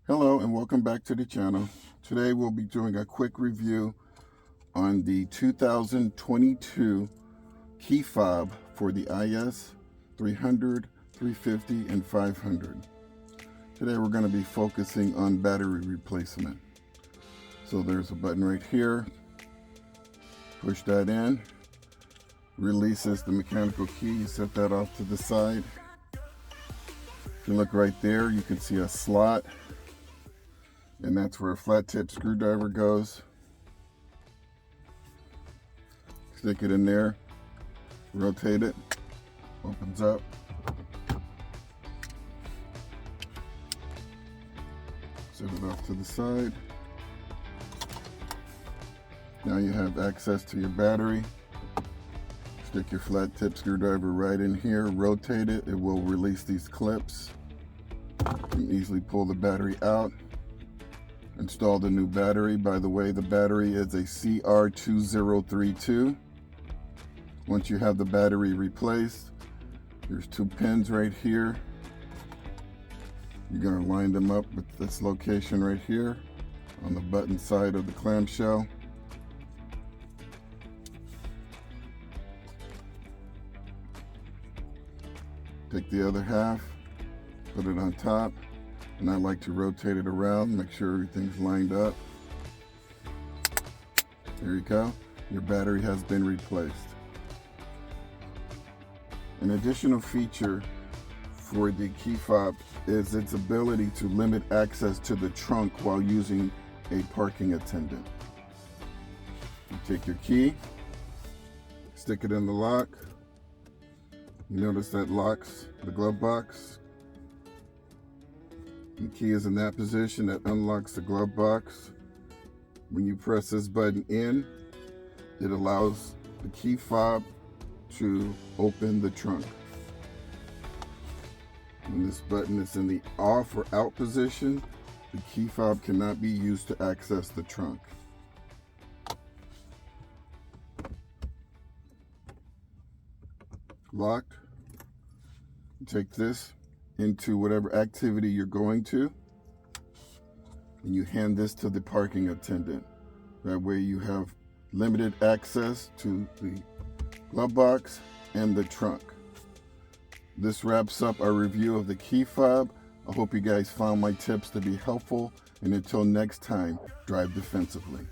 Hello and welcome back to the channel. Today we'll be doing a quick review on the 2022 key fob for the IS 300, 350, and 500. Today we're going to be focusing on battery replacement. So there's a button right here. Push that in. Releases the mechanical key. You set that off to the side. If you look right there, you can see a slot. And that's where a flat tip screwdriver goes. Stick it in there, rotate it, opens up. Set it off to the side. Now you have access to your battery. Stick your flat tip screwdriver right in here, rotate it, it will release these clips. You can easily pull the battery out. Install the new battery. By the way, the battery is a CR2032. Once you have the battery replaced, there's two pins right here. You're going to line them up with this location right here on the button side of the clamshell. Take the other half, put it on top. And I like to rotate it around, make sure everything's lined up. There you go. Your battery has been replaced. An additional feature for the key fob is its ability to limit access to the trunk while using a parking attendant. You take your key, stick it in the lock. You notice that locks the glove box. The key is in that position, that unlocks the glove box. When you press this button in, it allows the key fob to open the trunk. When this button is in the off or out position, the key fob cannot be used to access the trunk. Locked. Take this into whatever activity you're going to, and you hand this to the parking attendant. That way you have limited access to the glove box and the trunk. This wraps up our review of the key fob. I hope you guys found my tips to be helpful, and until next time, drive defensively.